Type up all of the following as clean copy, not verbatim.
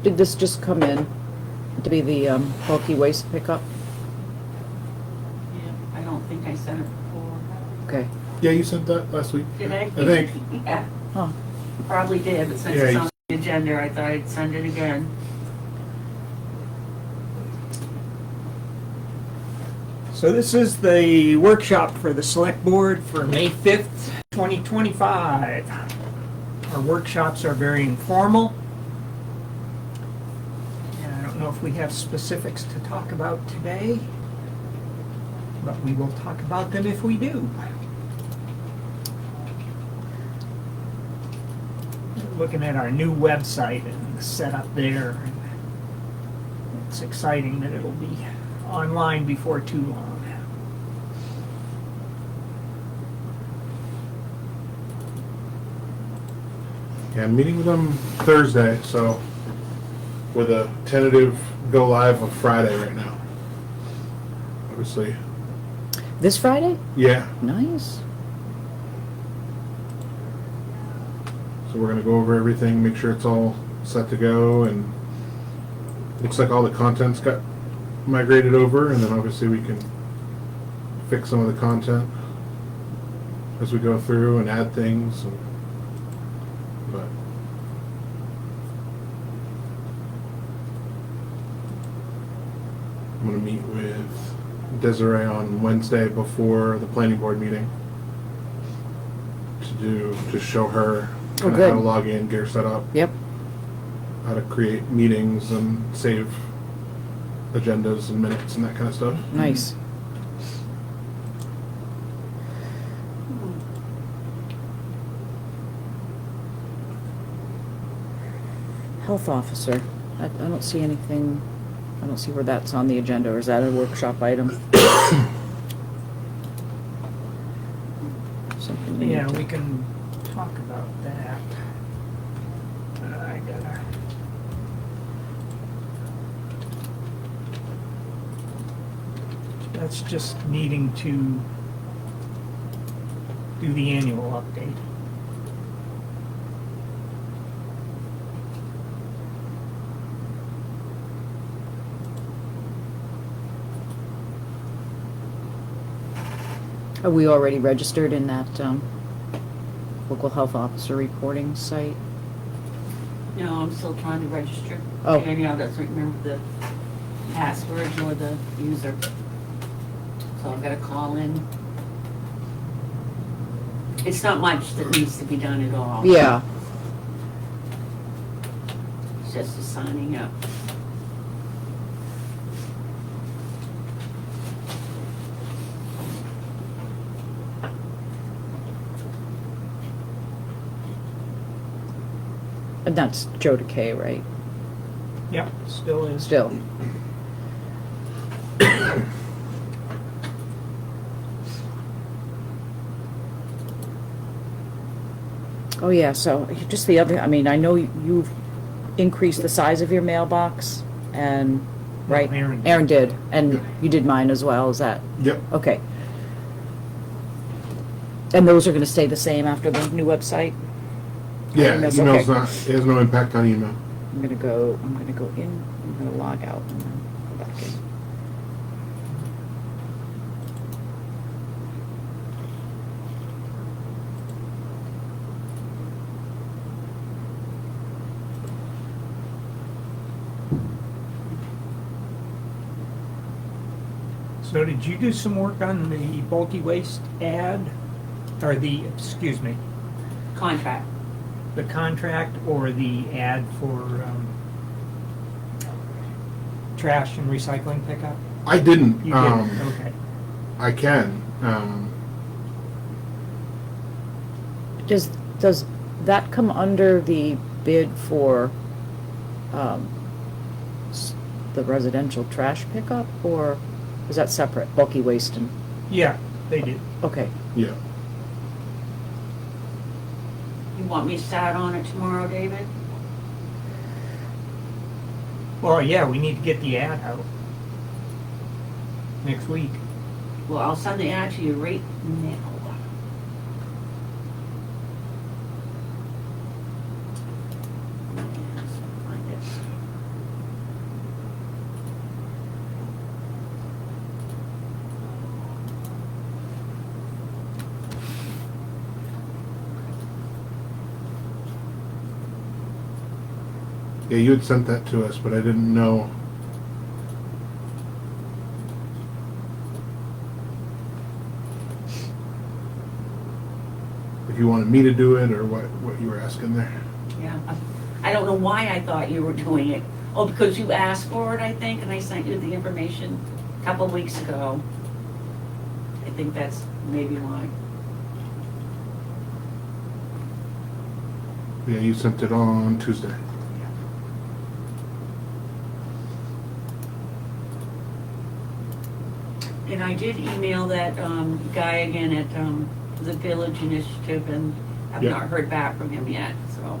Did this just come in to be the bulky waste pickup? Yeah, I don't think I sent it before. Okay. Yeah, you sent that last week. Did I? I think. Yeah, Huh. probably did, but since Yeah, it's you- on the agenda, I thought I'd send it again. So this is the workshop for the Select Board for May 5th, 2025. Our workshops are very informal. And I don't know if we have specifics to talk about today, but we will talk about them if we do. Looking at our new website and the setup there. It's exciting that it'll be online before too long. Yeah, I'm meeting with them Thursday, so with a tentative go live of Friday right now. Obviously. This Friday? Yeah. Nice. So we're gonna go over everything, make sure it's all set to go, and looks like all the content's got migrated over, and then obviously we can fix some of the content as we go through and add things. But I'm gonna meet with Desiree on Wednesday before the planning board meeting to show her Oh, kinda how to good. log in, get her set up, Yep. how to create meetings and save agendas and minutes and that kind of stuff. Nice. Health officer. I don't see anything, I don't see where that's on the agenda, or is that a workshop item? Something we need Yeah, to- we can talk about that. I gotta. That's just needing to do the annual update. Are we already registered in that local health officer reporting site? No, I'm still trying to register. Oh. Danielle doesn't remember the password nor the user. So I've got to call in. It's not much that needs to be done at all. Yeah. It's just the signing up. And that's Joe Decay, right? Yep, still is. Still. Oh, yeah, so just the other, I mean, I know you've increased the size of your mailbox and, right? No, Aaron did. Aaron did, and you did mine as well, is that, Yep. okay. And those are gonna stay the same after the new website? Yeah, Email's email's okay. not, it has no impact on email. I'm gonna go in, I'm gonna log out and then go back in. So did you do some work on the bulky waste ad? Or the, excuse me, Contract. the contract or the ad for trash and recycling pickup? I didn't. You did, okay. I can. Does that come under the bid for the residential trash pickup, or is that separate, bulky waste and, Yeah, they did. okay. Yeah. You want me to start on it tomorrow, David? Well, yeah, we need to get the ad out next week. Well, I'll send the ad to you right now. Find it. Yeah, you had sent that to us, but I didn't know. If you wanted me to do it or what you were asking there. Yeah, I don't know why I thought you were doing it. Oh, because you asked for it, I think, and I sent you the information a couple of weeks ago. I think that's maybe why. Yeah, you sent it on Tuesday. And I did email that guy again at the Village Initiative, and I've Yeah. not heard back from him yet, so.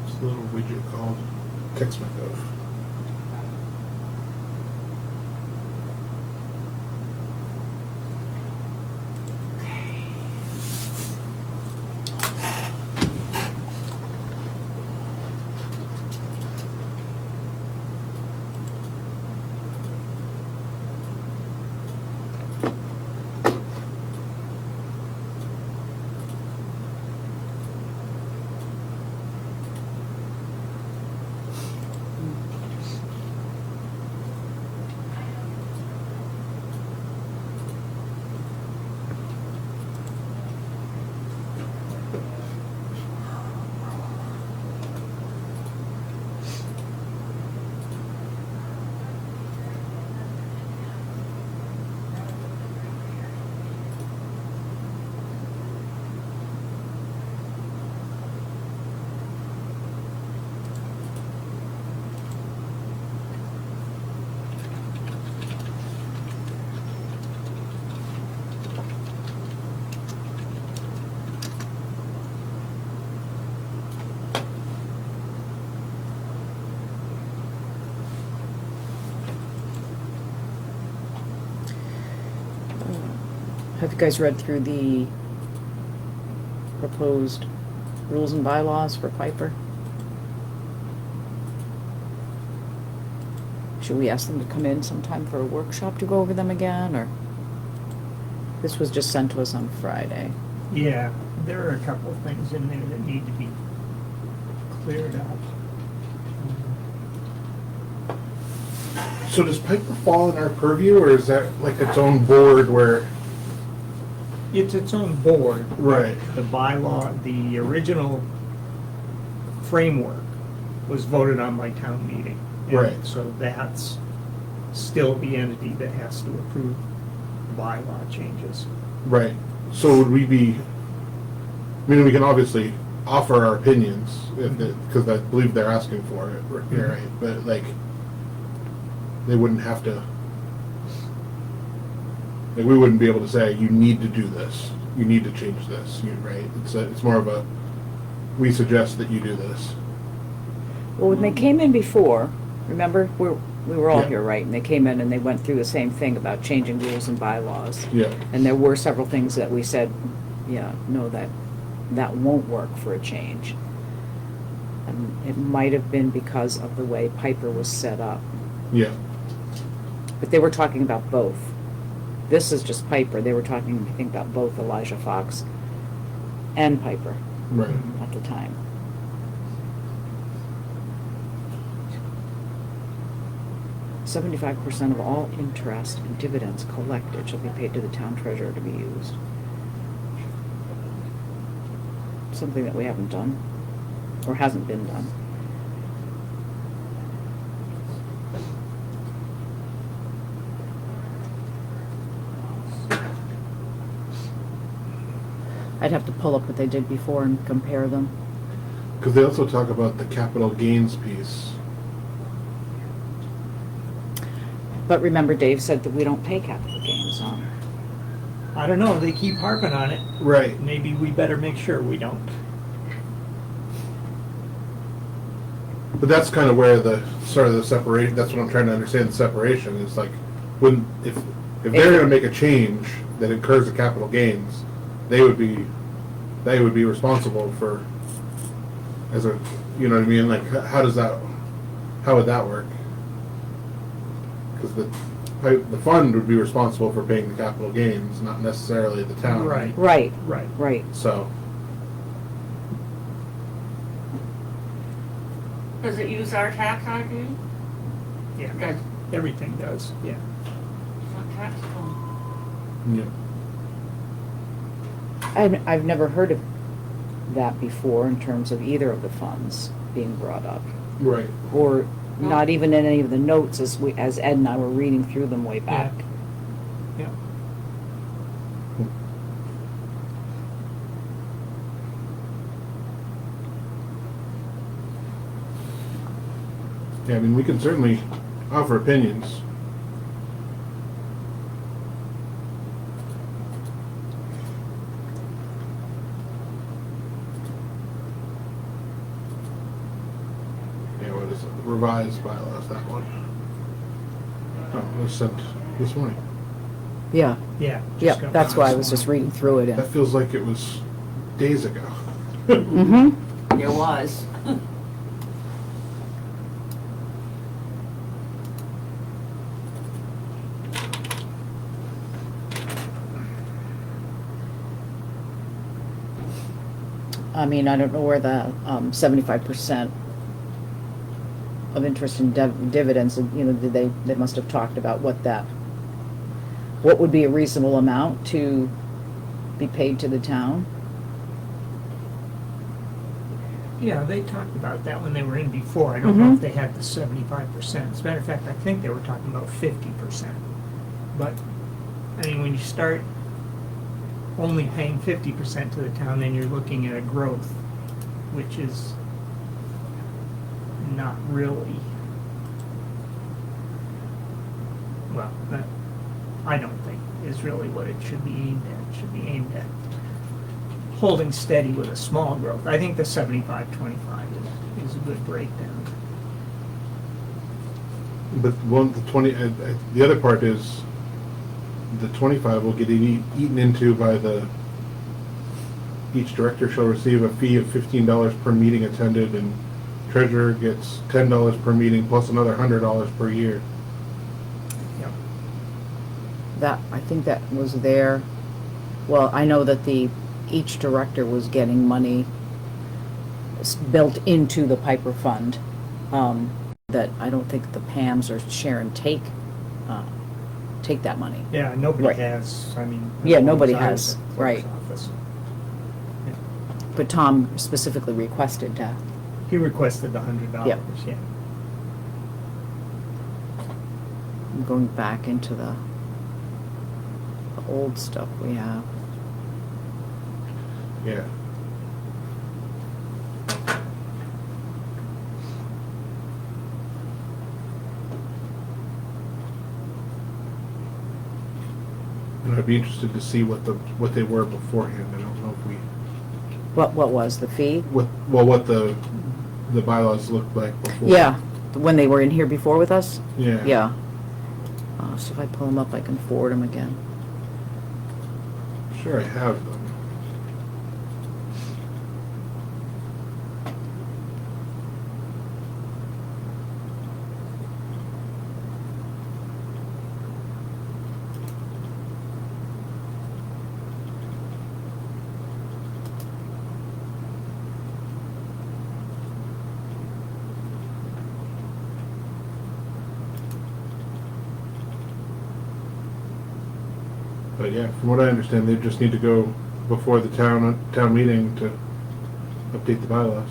It's a little widget called TextMyGov. Have you guys read through the proposed rules and bylaws for Piper? Should we ask them to come in sometime for a workshop to go over them again, or? This was just sent to us on Friday. Yeah, there are a couple of things in there that need to be cleared up. So does Piper fall in our purview, or is that like its own board where? It's its own board. Right. The bylaw, the original framework was voted on by town meeting. And Right. so that's still the entity that has to approve bylaw changes. Right. So would we be I mean, we can obviously offer our opinions, because I believe they're asking for it, right? But like, they wouldn't have to, like, we wouldn't be able to say, you need to do this, you need to change this, right? It's more of a, we suggest that you do this. Well, when they came in before, remember, we were all Yeah. here, right? And they came in and they went through the same thing about changing rules and bylaws. Yeah, And there were several things that we said, yeah, no, that won't work for a change. And it might have been because of the way Piper was set up. yeah, But they were talking about both. This is just Piper. They were talking, I think, about both Elijah Fox and Piper right. at the time. "75% of all interest and dividends collected shall be paid to the town treasurer to be used." Something that we haven't done, or hasn't been done. I'd have to pull up what they did before and compare them. Because they also talk about the capital gains piece. But remember, Dave said that we don't pay capital gains on. I don't know, they keep harping on it. Right. Maybe we better make sure we don't. But that's kind of where the sort of the separation. That's what I'm trying to understand. The separation is like when if they're going to make a change that incurs the capital gains, they would be responsible for as a, you know what I mean? Like how would that work? Because the fund would be responsible for paying the capital gains, not necessarily the town. Right. Right, Right. right. So Does it use our tax ID? Yeah, Does, everything does, yeah. it's not taxable. yeah. I've never heard of that before in terms of either of the funds being brought up. Right. Or not even in any of the notes as Ed and I were reading through them way back. Yeah. Yeah, I mean, we can certainly offer opinions. Yeah, what is it? Revised bylaws, that one. Oh, it was sent this morning. Yeah, Yeah. yeah, just got that's that why I this was just morning. reading through it. That feels like it was days ago. Mm-hmm. It was. I mean, I don't know where the 75% of interest in dividends, you know, they must have talked about what would be a reasonable amount to be paid to the town. Yeah, they talked about that when they were in before. I don't know Mhm. if they had the 75%. As a matter of fact, I think they were talking about 50%. But, I mean, when you start only paying 50% to the town, then you're looking at a growth, which is not really, well, that, I don't think is really what it should be aimed at. It should be aimed at holding steady with a small growth. I think the 75-25 is a good breakdown. But the other part is the 25 will get eaten into by each director shall receive a fee of $15 per meeting attended, and treasurer gets $10 per meeting plus another $100 per year. Yep. That, I think that was there. Well, I know that each director was getting money built into the Piper Fund, that I don't think the Pams or Sharon take that money. Yeah, nobody Right. has, I mean. Yeah, nobody as I has, was at the clerk's right. office. Yeah. But Tom specifically requested to. He requested the $100, Yep. yeah. Going back into the old stuff we have. Yeah. And I'd be interested to see what they were beforehand. I don't know if we, What was the fee? what the bylaws looked like before. Yeah, when they were in here before with us? Yeah. Yeah. So if I pull them up, I can forward them again. Sure, I have them. But yeah, from what I understand, they just need to go before the town meeting to update the bylaws.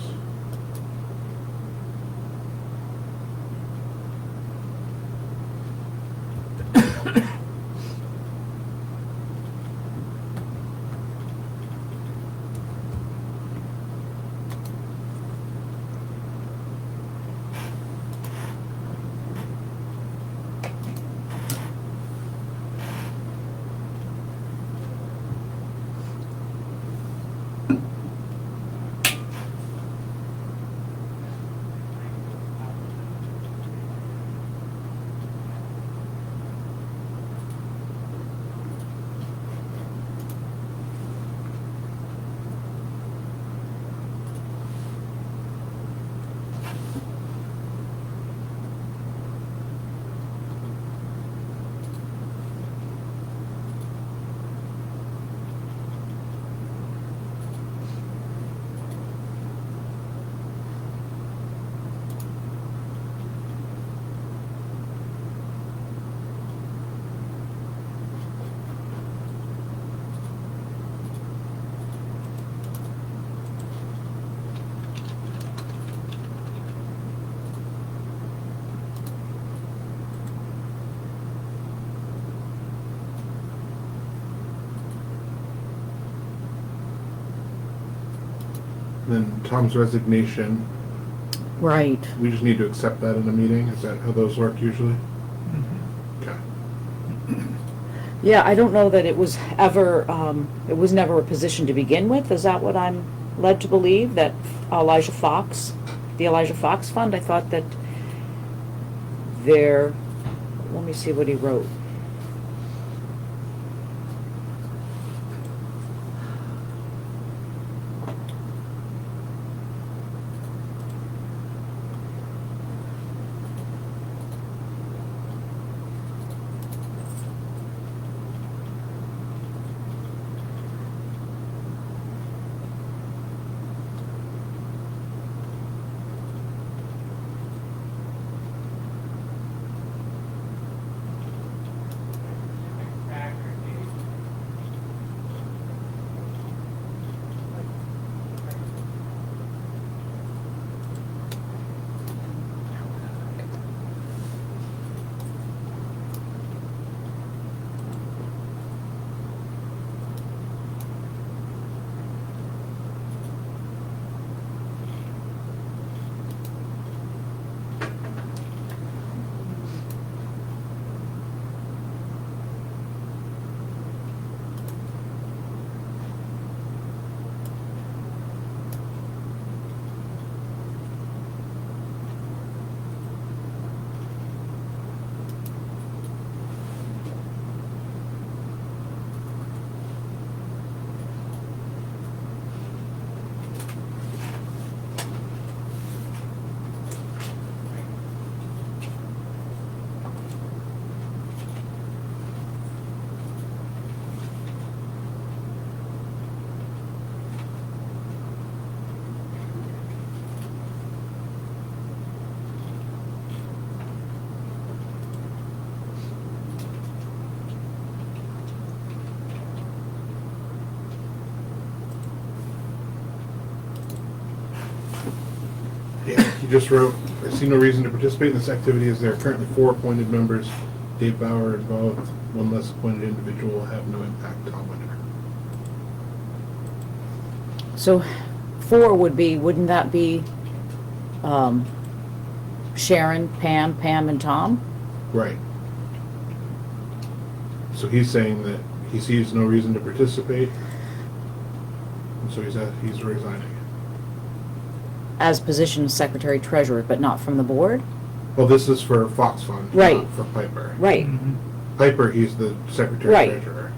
Then Tom's resignation, Right. we just need to accept that in a meeting? Is that how those work usually? Okay. Yeah, I don't know that it was ever, it was never a position to begin with. Is that what I'm led to believe? That Elijah Fox, the Elijah Fox Fund, I thought that there, let me see what he wrote. Yeah, he just wrote, I see no reason to participate in this activity as there are currently 4 appointed members. Dave Bauer involved, one less appointed individual will have no impact on winter. So 4 would be, wouldn't that be Sharon, Pam, and Tom? Right. So he's saying that he sees no reason to participate, and so he's resigning. As position of secretary treasurer, but not from the board? Well, this is for Fox Fund, Right. not for Piper. Right, Piper, he's the secretary Right. treasurer.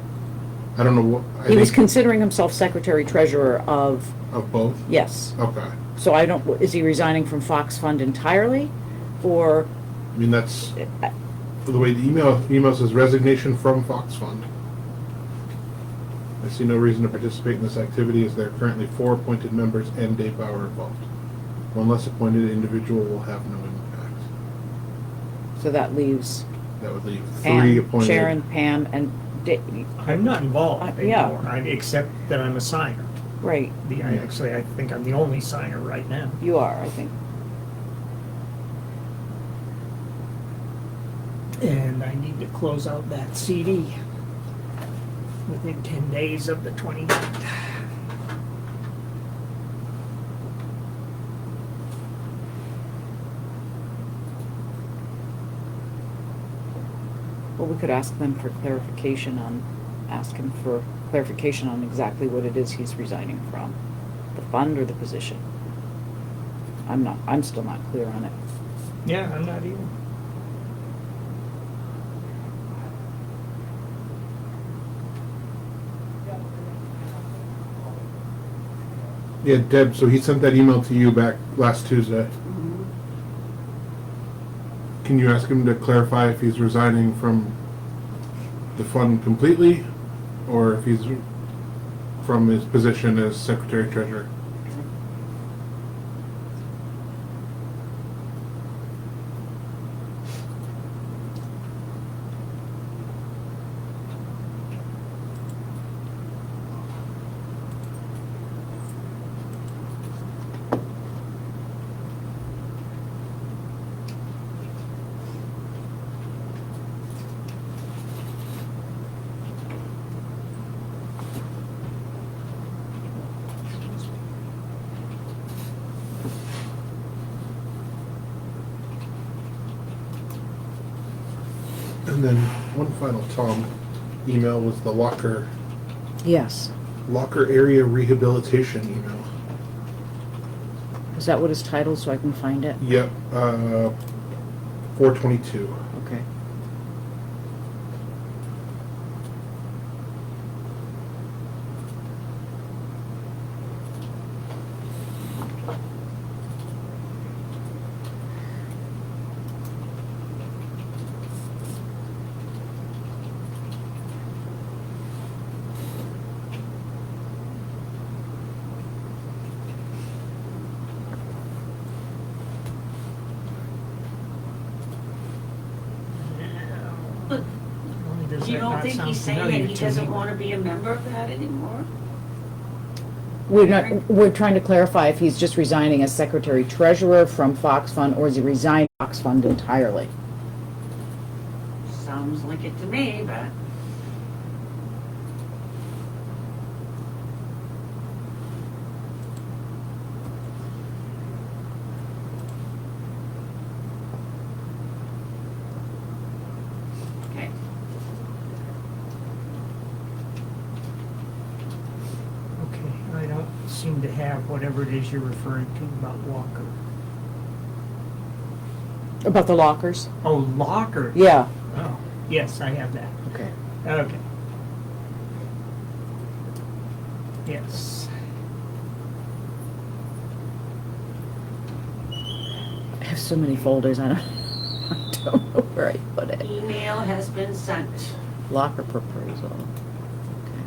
I don't know what, I he was think, considering himself secretary treasurer of, of both? yes. Okay. So I don't, is he resigning from Fox Fund entirely, or, I mean, that's, the way the email says resignation from Fox Fund. I see no reason to participate in this activity as there are currently 4 appointed members and Dave Bauer involved. One less appointed individual will have no impact. so that leaves That would leave 3 Pam, appointed. Sharon, Pam, and I'm not involved Yeah. anymore, except that I'm a signer. right, I think I'm the only signer right now. you are, I think. And I need to close out that CD within 10 days of the 29th. Well, we could ask them for clarification on, ask him for clarification on exactly what it is he's resigning from, the fund or the position. I'm still not clear on it. Yeah, I'm not even. Yeah, Deb, so he sent that email to you back last Tuesday. Mhm. Can you ask him to clarify if he's resigning from the fund completely, or if he's from his position as secretary treasurer? And then one final Tom email was the locker Yes. area rehabilitation email. Is that what it's titled, so I can find it? Yep, 422. Okay. But Does you that don't not think sound he's saying familiar that he to doesn't me? want to be a member of that anymore? We're trying to clarify if he's just resigning as secretary treasurer from Fox Fund, or is he resigning Fox Fund entirely? Sounds like it to me, but okay. Okay, I don't seem to have whatever it is you're referring to about Walker. About the lockers? Oh, Locker? Yeah. Oh, yes, I have that. Okay. Okay. Yes. I have so many folders, I don't, I don't know where I put it. Email has been sent. Locker proposal. Okay.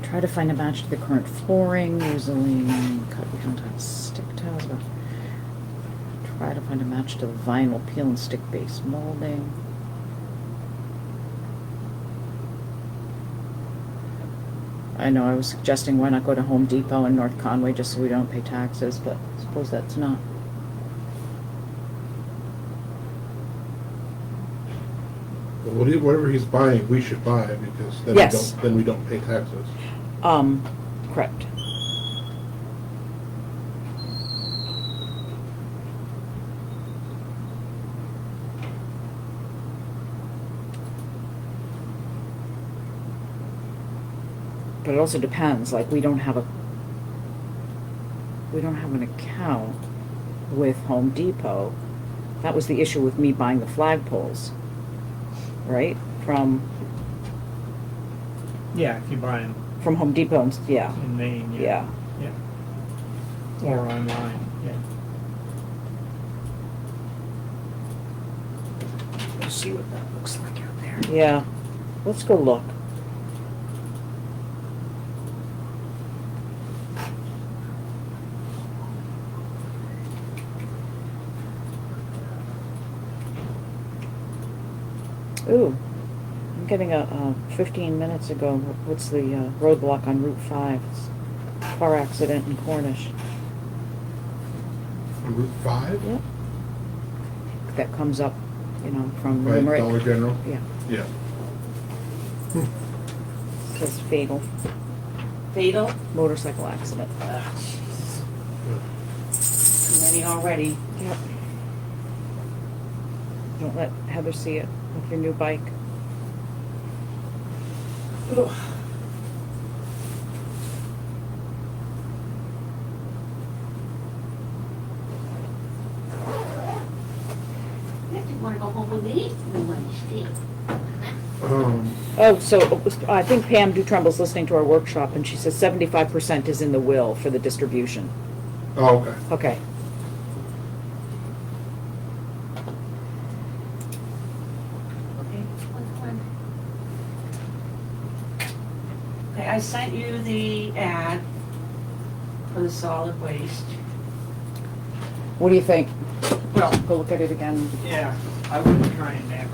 Try to find a match to the current flooring using cut contact stick tiles. Try to find a match to the vinyl peel and stick base molding. I know I was suggesting why not go to Home Depot in North Conway just so we don't pay taxes, but I suppose that's not Whatever he's buying, we should buy, because then Yes. we don't pay taxes. Correct. But it also depends, like, we don't have an account with Home Depot. That was the issue with me buying the flagpoles, right? From Yeah, if you buy them Home Depot, yeah, in Maine, yeah. yeah. Or online, yeah. Let's see what that looks like out there. Yeah, let's go look. Ooh, I'm getting a 15 minutes ago, what's the roadblock on Route 5? It's car accident in Cornish. On Route 5? Yep. That comes up, from By Limerick. Dollar General? Yeah, Yeah. says fatal Fatal? motorcycle accident. Too many already. Yep. Don't let Heather see it with your new bike. I didn't want to go home with me. No money, Steve. Oh, so I think Pam Dutremble's listening to our workshop, and she says 75% is in the will for the distribution. Oh, okay. Okay. Okay, Okay, I sent you the ad for the solid waste. What do you think? Well, Go look at it again. yeah, I wouldn't try and act.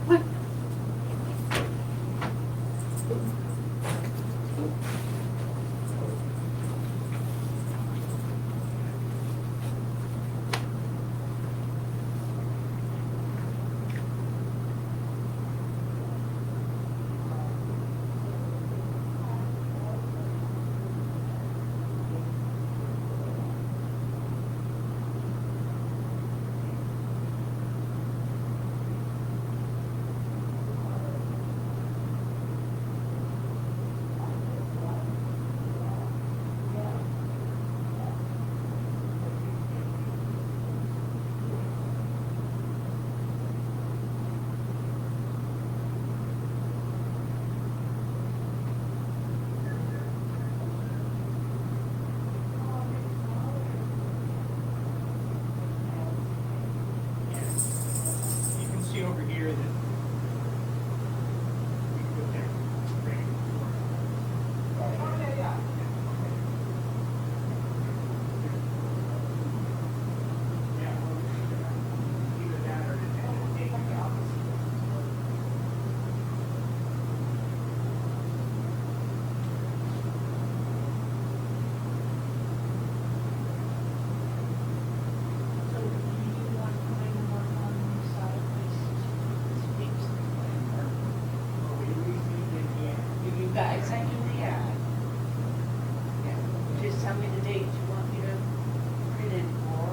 What? You can see over here that we can go there. Either that or take the opposite. So do you want to come in and work on the solid waste this week? If you guys send you the ad, yeah, just tell me the dates you want me to print it for.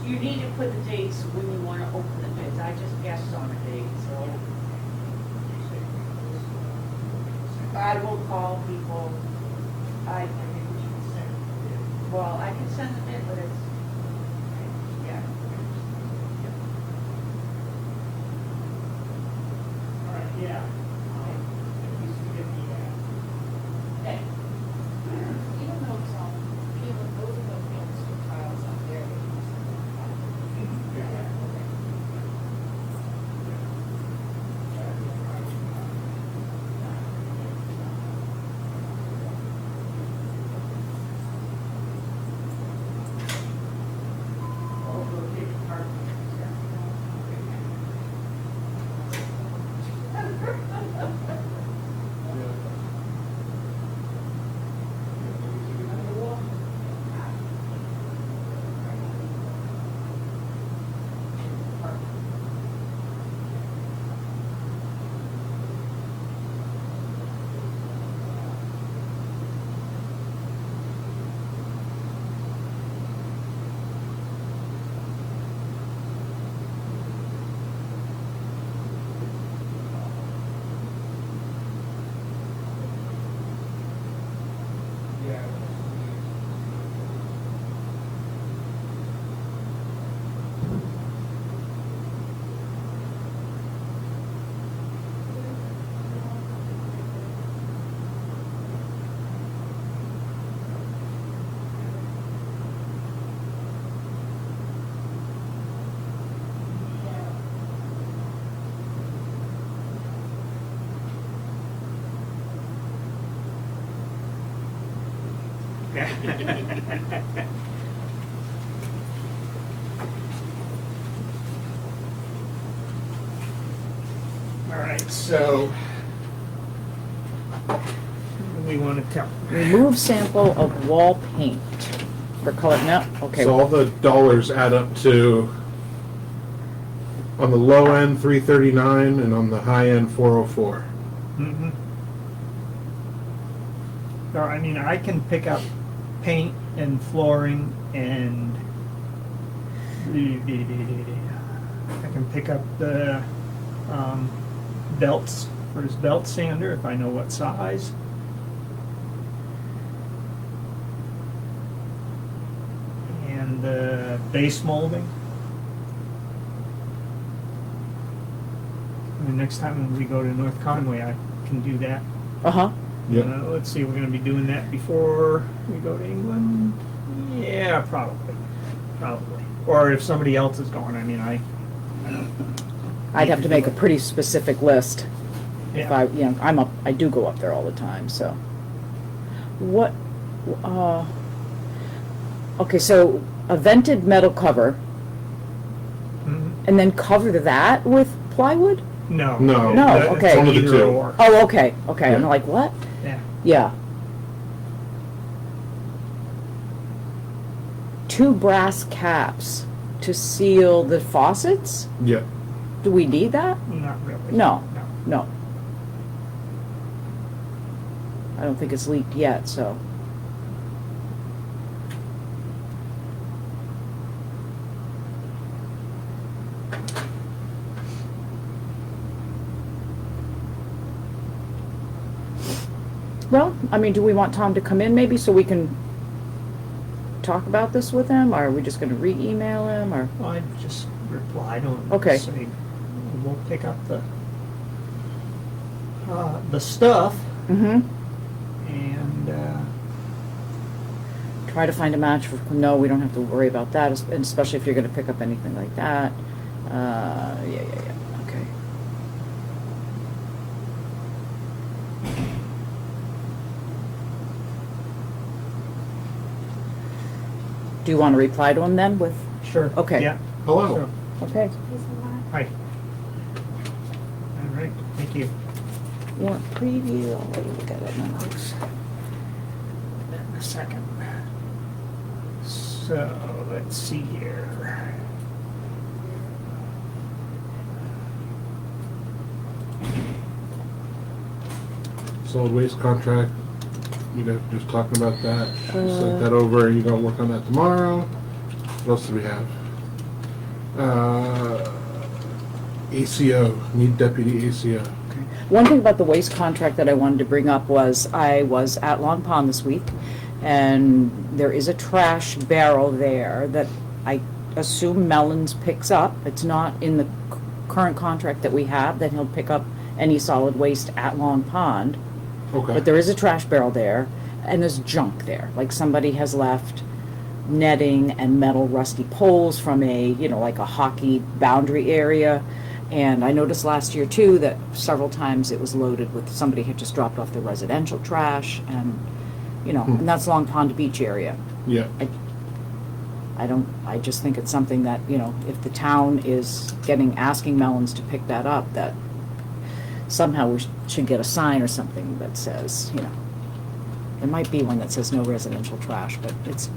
You need to put the dates when you want to open the bids. I just guessed on a date, so I will call people. Well, I can send the bid, but it's, yeah. All right, yeah. At least we get the, Okay. Even though it's all, even those are the fields and tiles out there. yeah. All right, so we want to tell. Remove sample of wall paint for color, no, okay. So all the dollars add up to, on the low end, 339, and on the high end, 404. Mm-hmm. So, I mean, I can pick up paint and flooring and I can pick up the belts for his belt sander if I know what size. And the base molding. And the next time when we go to North Conway, I can do that. Uh-huh, Yep. Let's see, we're gonna be doing that before we go to England? Yeah, probably. Or if somebody else is going, I mean, I don't. I'd have to make a pretty specific list. If Yeah. I do go up there all the time, so. What, okay, so a vented metal cover, Mhm. and then cover that with plywood? No. No. No, It's okay. One of the either two. or. Oh, okay, I'm Yeah. like, what? Yeah. Yeah. 2 brass caps to seal the faucets? Yeah. Do we need that? Not really. No. No. No. I don't think it's leaked yet, so. Well, I mean, do we want Tom to come in maybe so we can talk about this with him? Or are we just gonna re-email him, or? Well, I just replied to him. Okay. Say, we'll pick up the stuff Mm-hmm. and, Try to find a match for, no, we don't have to worry about that, and especially if you're gonna pick up anything like that. Yeah, okay. Do you wanna reply to him then with, sure. Okay. Yeah. Hello. Sure. okay, Hi. All right, thank you. you want preview, I'll let you look at it now. In a second. So, let's see here. Solid waste contract. You guys were just talking about that. Uh, Sent that over. You gonna work on that tomorrow? What else do we have? ACO. Need deputy ACO. One thing about the waste contract that I wanted to bring up was, I was at Long Pond this week, and there is a trash barrel there that I assume Mellons picks up. It's not in the current contract that we have, that he'll pick up any solid waste at Long Pond. Okay. But there is a trash barrel there, and there's junk there. Like somebody has left netting and metal rusty poles from a, like a hockey boundary area. And I noticed last year too that several times it was loaded with, somebody had just dropped off their residential trash, and, and that's Long Pond Beach area. Yeah. I just think it's something that, if the town is asking Mellons to pick that up, that somehow we should get a sign or something that says, there might be one that says no residential trash, but it's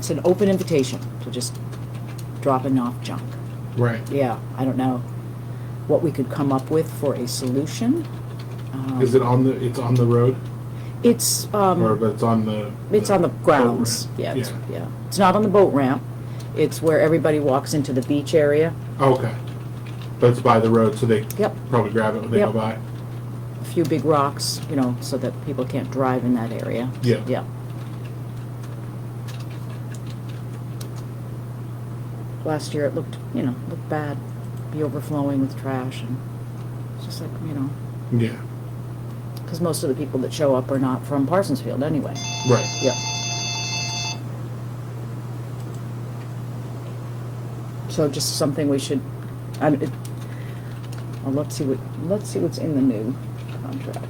an open invitation to just dropping off junk. Right. Yeah, I don't know what we could come up with for a solution. Is it on the? It's on the road, It's, or but it's on the. it's on the grounds. boat Yeah, ramp? yeah. It's not on the boat ramp. It's where everybody walks into the beach area. Oh, okay. But it's by the road, so they Yep. probably grab it when they go Yep. by. A few big rocks, so that people can't drive in that area. Yeah. Yeah. Last year it looked bad, be overflowing with trash, and it's just like, Yeah. because most of the people that show up are not from Parsonsfield anyway. Right. Yep. So just something we should, well, let's see what's in the new contract.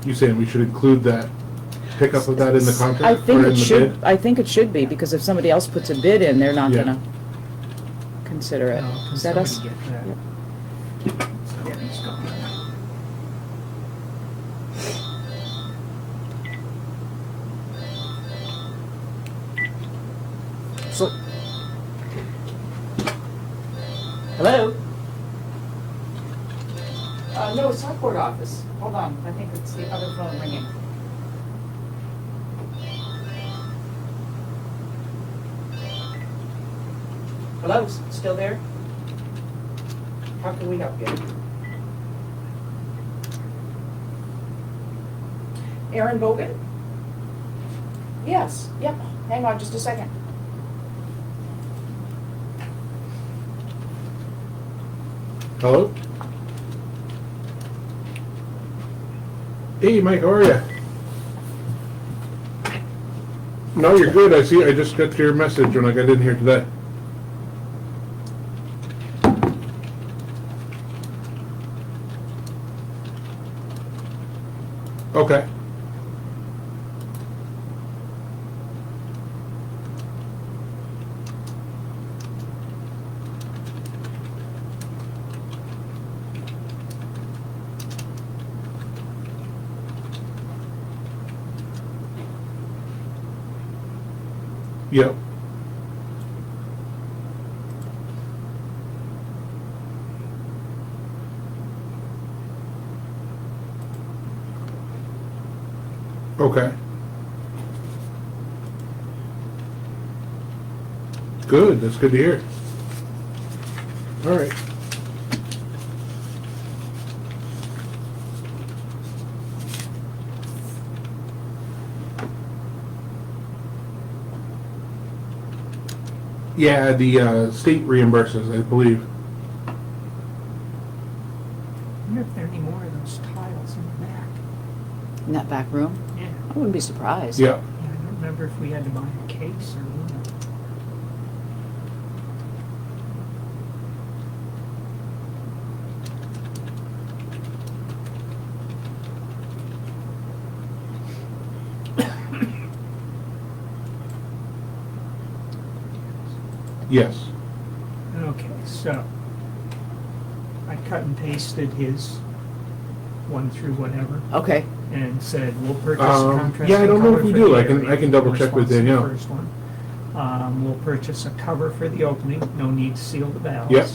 you saying we should include that pickup of that in the contract I think or in it the should, bid? I think it should be, because if somebody else puts a bid in, they're not Yeah. gonna consider it. No, can Is that us? somebody get that? Yep. So, yeah, he's gone. So. Hello? No, Selectboard office. Hold on, I think it's the other phone ringing. Hello, still there? How can we help you? Aaron Bogan? Yes, yep, hang on just a second. Hello? Hey, Mike, how are you? No, you're good. I just got your message when I got in here today. Okay. Yep. Okay. Good, that's good to hear. All right. Yeah, the state reimburses, I believe. I wonder if there are any more of those tiles in the back. In that back room? Yeah. I wouldn't be surprised. Yeah. Yeah, I don't remember if we had to buy a case or what. Yes. Okay, so I cut and pasted his one through whatever Okay, and said, we'll purchase contrasting yeah, I don't know color if we for do. the I can area." double check with Response to the Danielle. First one. We'll purchase a cover for the opening, no need to seal the valves. Yep.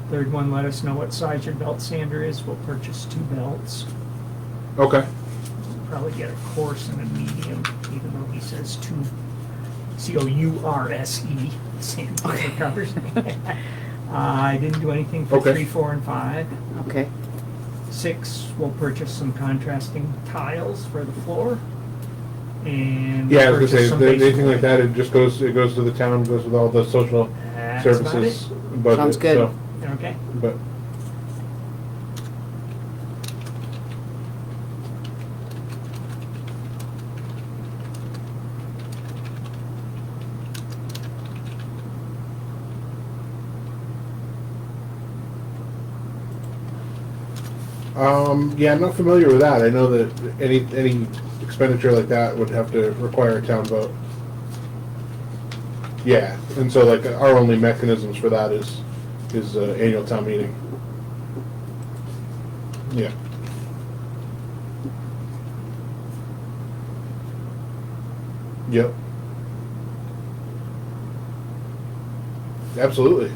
Third one, let us know what size your belt sander is, we'll purchase 2 belts. Okay. Probably get a coarse and a medium, even though he says 2, C-O-U-R-S-E, sandpaper Okay. covers. I didn't do anything for Okay. 3, 4, and 5. okay. 6, we'll purchase some contrasting tiles for the floor. And Yeah, I was purchase gonna some say, basic anything like that, lighting. it goes to the town, goes with all the social That's about services it. budget. Sounds good. So, Okay. but, yeah, I'm not familiar with that. I know that any expenditure like that would have to require a town vote. Yeah, and so like our only mechanisms for that is annual town meeting. Yeah. Yep. Absolutely.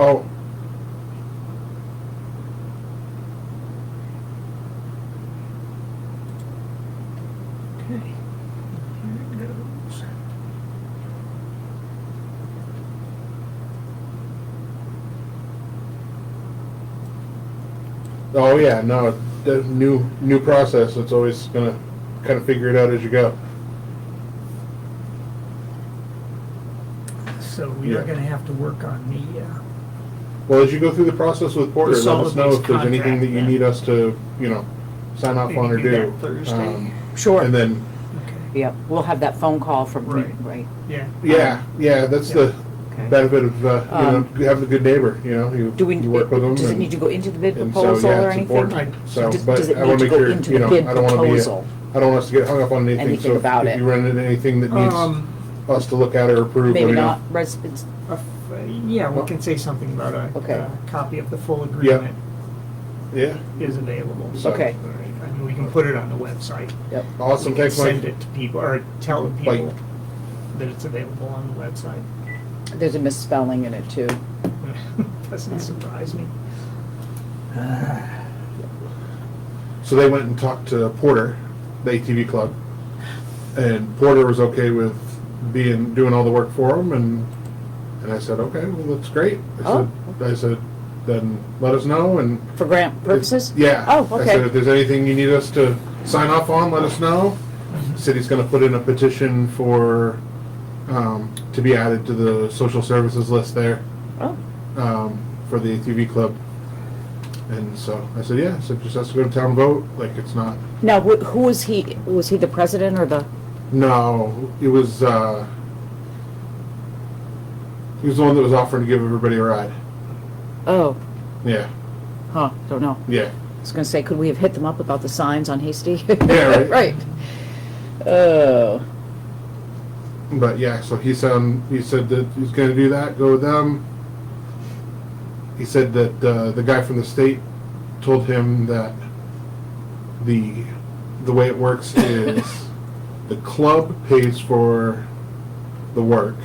Oh. Okay. Here it goes. Oh yeah, no, the new process. It's always gonna kind of figure it out as you go. So we are Yeah. gonna have to work on the, Well, as you go through the process with Porter, let solid us know waste if there's anything contract that you then. need us to, sign off on or Maybe do do. that Thursday. Sure. And then, okay, Yep, we'll have that phone call from, Right. right. yeah. yeah, that's Yeah. the Okay. benefit of, having a good neighbor, you Do we, you work with them. does it and- need to go into the bid and so, proposal yeah, or it's anything? important. So, Does- but does it I need wanna to make go sure, into the bid I don't wanna be, proposal? I don't want us to get hung up on anything, Anything so about if it. you run into anything that needs us to look at or approve, let Maybe me know. not, it's, Yeah, we can say something about Okay. a copy of the full agreement Yeah, is available. So- okay, All right. I mean, we can put it on the website. yep, awesome, We can thanks, Mike. send it to people, or tell the Like- people that it's available on the website. there's a misspelling in it too. Doesn't surprise me. So they went and talked to Porter, the ATV club, and Porter was okay with doing all the work for them, and I said, okay, well, that's great. I said, then let us know, and. For grant purposes? Yeah. Oh, I said, okay, if there's anything you need us to sign off on, let us know. The city's gonna put in a petition for, to be added to the social services list there, oh, for the ATV club. And so I said, yeah, so just has to go to town vote, like it's not, now, who was he the president or the, no, it was, he was the one that was offering to give everybody a ride. oh, Yeah, huh, don't know. yeah. I was gonna say, could we have hit them up about the signs on Hasty? Yeah, right. Right. Oh, But yeah, so he said that he's gonna do that, go with them. He said that the guy from the state told him that the way it works is the club pays for the work.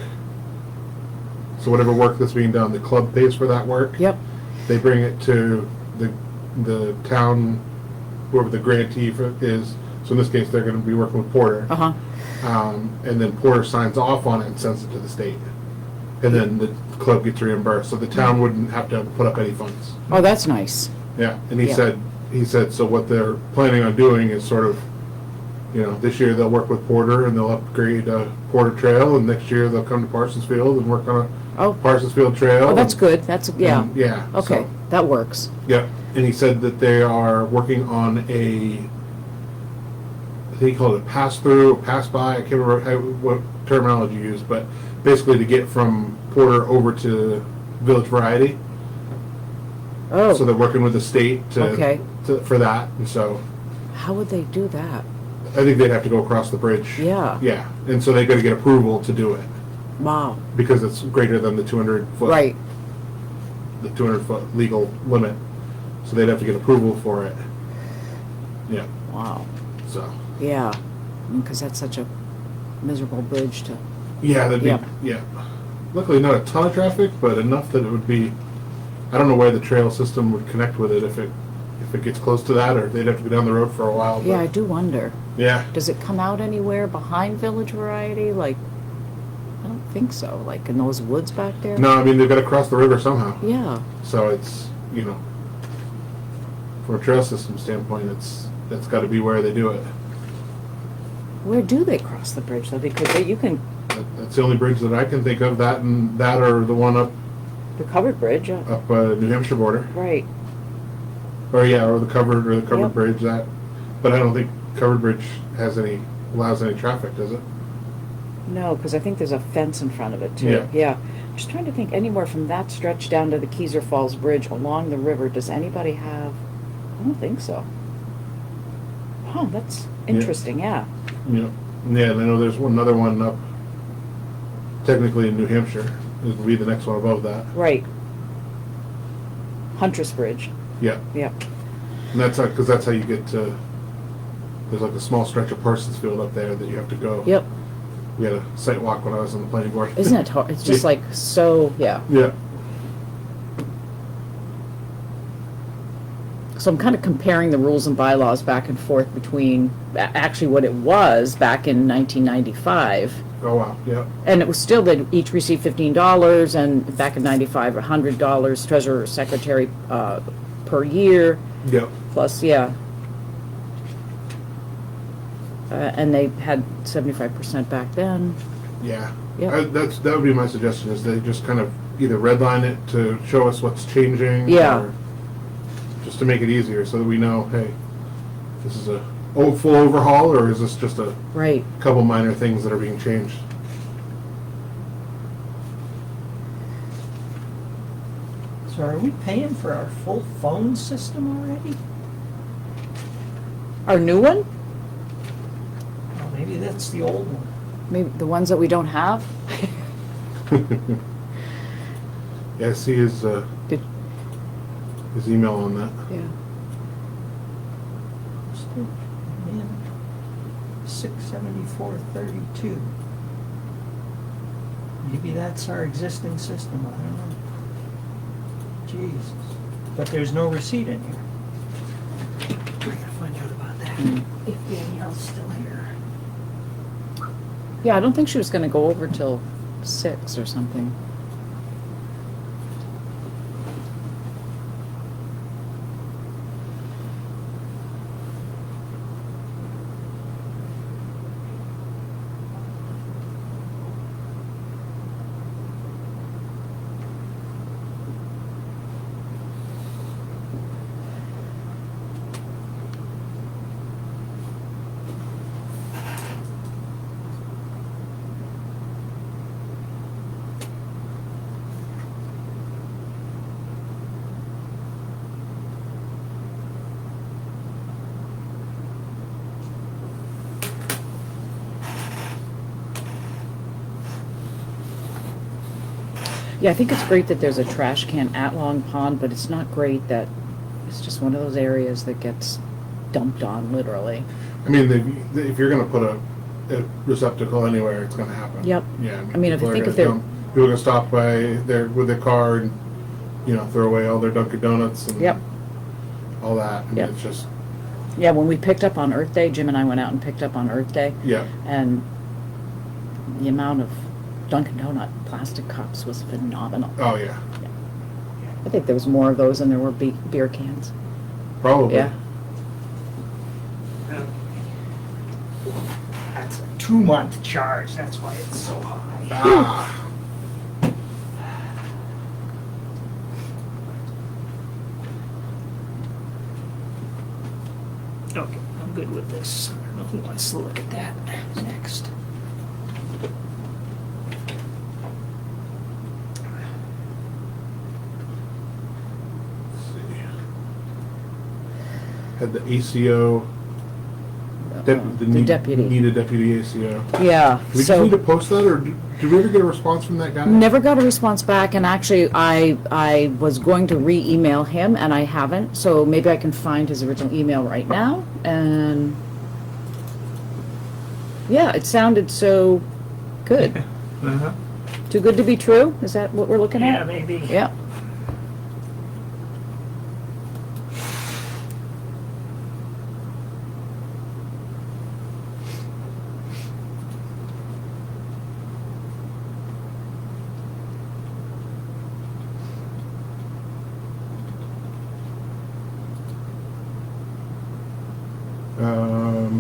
So whatever work that's being done, the club pays for that work. yep, They bring it to the town, whoever the grantee is. So in this case, they're going to be working with Porter. uh-huh, And then Porter signs off on it and sends it to the state. And then the club gets reimbursed, so the town wouldn't have to put up any funds. oh, that's nice, Yeah, and he Yeah. said, so what they're planning on doing is sort of, this year they'll work with Porter and they'll upgrade Porter Trail, and next year they'll come to Parsons Field and work on oh, a Parsons Field Trail. oh, that's and- good, that's, yeah, and, yeah. okay, so- that works, yeah, and he said that they are working on I think he called it a pass-through, pass-by, I can't remember what terminology you used, but basically to get from Porter over to Village Variety. So oh, they're working with the state Okay. for that, and so how would they do that? I think they'd have to go across the bridge. Yeah, Yeah, and so they gotta get approval to do it, wow, because it's greater than the 200-foot. right, The 200-foot legal limit, so they'd have to get approval for it. Yeah, wow, so. yeah, because that's such a miserable bridge to, Yeah, that'd be, Yeah. yeah. Luckily, not a ton of traffic, but enough that it would be, I don't know where the trail system would connect with it if it gets close to that, or they'd have to go down the road for a while. yeah, I But, do wonder. yeah. Does it come out anywhere behind Village Variety? Like, I don't think so. Like in those woods back there? No, I mean, they've got to cross the river somehow. Yeah. So it's, from a trail system standpoint, that's got to be where they do it. Where do they cross the bridge though? Because you can, That's the only bridge that I can think of, that or the one up the covered bridge, New Hampshire border. right. Or the covered Yep. bridge, that. But I don't think covered bridge allows any traffic, does it? No, because I think there's a fence in front of it too. Yeah. Yeah. I'm just trying to think anywhere from that stretch down to the Keyser Falls Bridge along the river. Does anybody have? I don't think so. Huh, that's interesting, yeah. Yeah, yeah, and I know there's another one up, technically in New Hampshire. It would be the next one above that. Right. Huntress Bridge, Yeah, yeah. and that's because that's how you get to. There's like a small stretch of Parsons Field up there that you have to go. Yep. We had a site walk when I was on the planning board. Isn't it hard? It's just like so, yeah. Yeah. So I'm kind of comparing the rules and bylaws back and forth between actually what it was back in 1995. Oh wow. Yeah. And it was still, they each received $15, and back in 95, $100 treasurer secretary per year, Yep. plus, yeah. And they had 75% back then. Yeah. Yep. That would be my suggestion, is they just kind of either redline it to show us what's changing. Yeah. Or just to make it easier so that we know, hey, this is a full overhaul, or is this just a Right. couple minor things that are being changed? So are we paying for our full phone system already? Our new one? Well, maybe that's the old one. Maybe the ones that we don't have? Yeah, I see his Did, email on that. yeah. Man, 674.32. Maybe that's our existing system, I don't know. Jesus. But there's no receipt in here. We're gonna find out about that. If Danielle's still here. Yeah, I don't think she was gonna go over till 6 or something. Yeah, I think it's great that there's a trash can at Long Pond, but it's not great that it's just one of those areas that gets dumped on, literally. I mean, if you're gonna put a receptacle anywhere, it's gonna happen. Yep. Yeah. I mean, if you think if they're- people are gonna stop by there with their car and, you know, throw away all their Dunkin' Donuts and Yep. all that. I mean, Yep. it's just, Yeah, when we picked up on Earth Day, Jim and I went out and picked up on Earth Day, yeah. and the amount of Dunkin' Donut plastic cups was phenomenal. Oh yeah. I think there was more of those than there were beer cans. Probably. Yeah. That's a 2-month charge, that's why it's so high. Ah. Okay, I'm good with this. I don't know who wants to look at that next. Let's see. Had the ACO. The deputy. Need a deputy ACO. Yeah, Do we just so need to post that, or did we ever get a response from that guy? never got a response back, and actually I was going to re-email him, and I haven't, so maybe I can find his original email right now, and yeah, it sounded so good. Uh-huh. Too good to be true? Is that what we're looking Yeah, at? maybe. Yeah.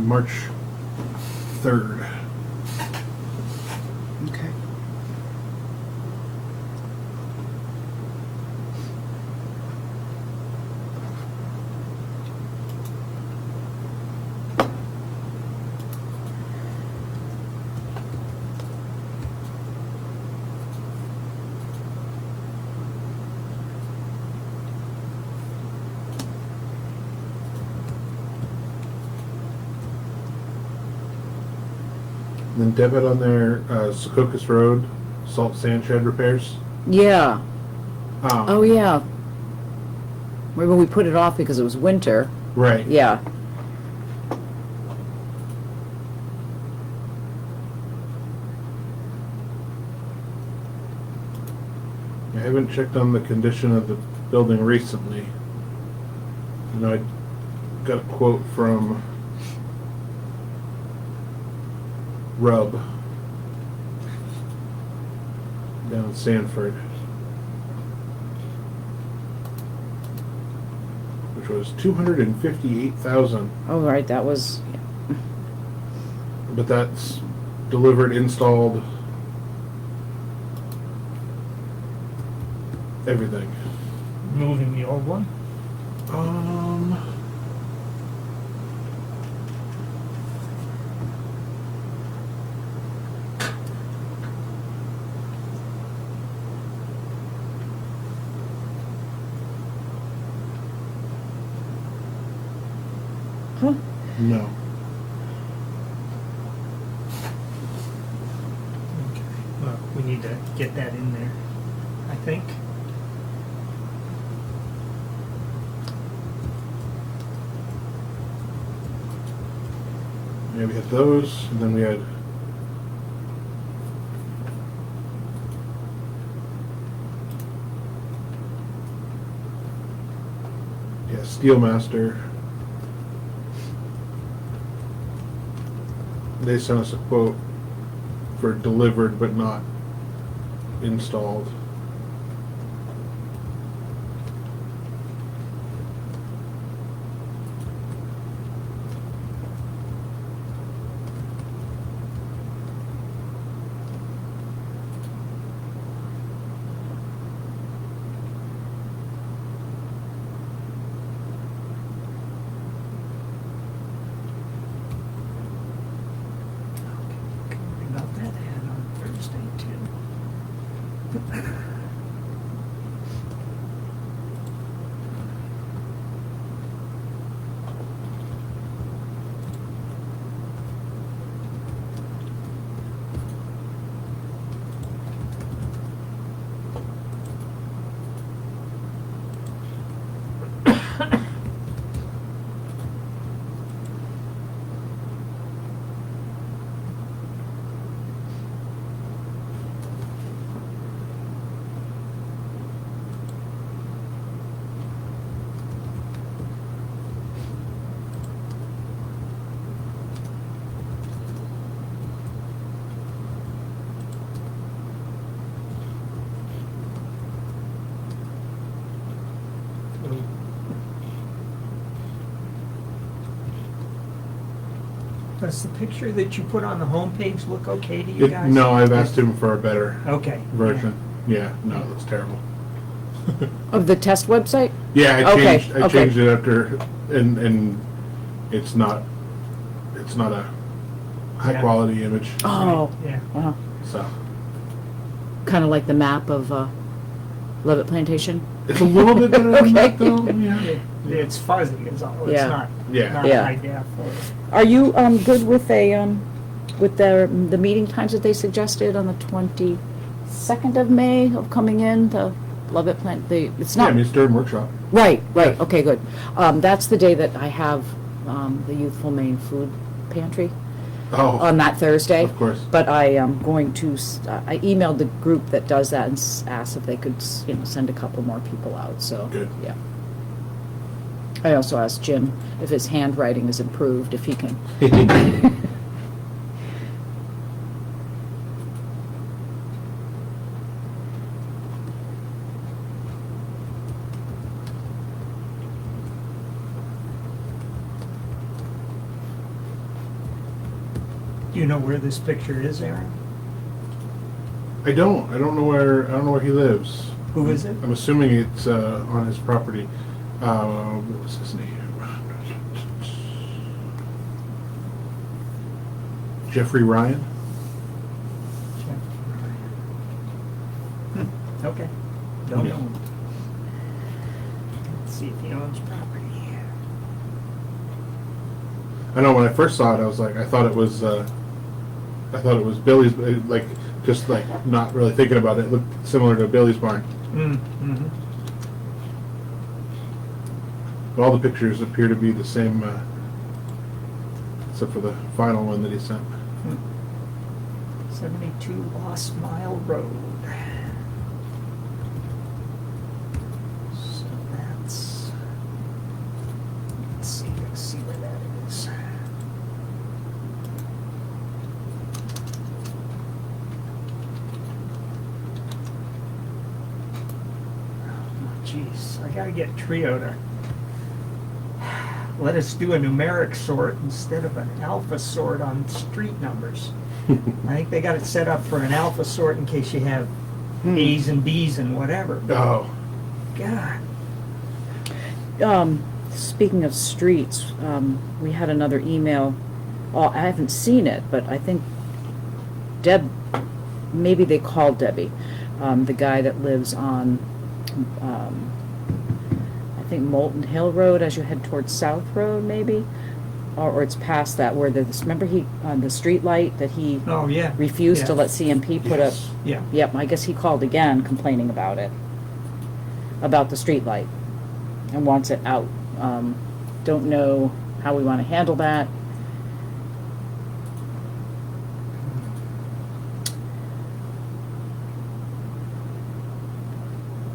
March 3rd. Okay. And then debit on their Secocas Road salt sand shed repairs. Yeah. Oh, yeah. Remember we put it off because it was winter. Right. Yeah. I haven't checked on the condition of the building recently. You know, I got a quote from Rub down in Sanford, which was $258,000, Oh, right, that was, but that's delivered, installed, everything. Moving the old one? Huh? No. Okay. Well, we need to get that in there, I think. Yeah, we had those, and then we had Steelmaster. They sent us a quote for delivered but not installed. We got that ad on Thursday too. Does the picture that you put on the homepage look okay to you guys? No, I've asked him for a better Okay. version. Yeah, no, it looks terrible. Of the test website? Yeah, Okay, I okay. changed it after, and it's not a high Yeah. quality image. Oh, Yeah. wow. So Kind of like the map of Levitt Plantation? it's a little bit better than that, Okay. though. Yeah. It's fuzzy, it's all, it's Yeah. not, Yeah. not Yeah. high def or. Are you good with with the meeting times that they suggested on the 22nd of May of coming in, the Levitt plant, it's Yeah, I not, mean, it's during workshop. right, okay, good. That's the day that I have the Youthful Maine Food Pantry Oh, on that Thursday. of course. But I am going to, I emailed the group that does that and asked if they could, send a couple more people out, so. Good. Yeah. I also asked Jim if his handwriting is improved, if he can. Do you know where this picture is, Aaron? I don't know where he lives. Who is it? I'm assuming it's on his property. What was his name? Jeffrey Ryan. Okay. Don't Yeah. know. Let's see if he owns property. I know when I first saw it, I was like, I thought it was Billy's, like, just like not really thinking about it. It looked similar to Billy's barn. Mm-hmm. But all the pictures appear to be the same, except for the final one that he sent. 72 Lost Mile Road. So that's, let's see where that is. Oh, jeez, I gotta get Trio to let us do a numeric sort instead of an alpha sort on street numbers. I think they got it set up for an alpha sort in case you have A's and B's and whatever. Oh, God. Speaking of streets, we had another email. Oh, I haven't seen it, but I think maybe they called Debbie, the guy that lives on, I think Molten Hill Road as you head towards South Road, maybe. or it's past that, where remember the street light that he Oh, yeah. refused to Yeah. let CMP put up? Yes. Yeah. Yep, I guess he called again complaining about it, about the street light, and wants it out. Don't know how we want to handle that.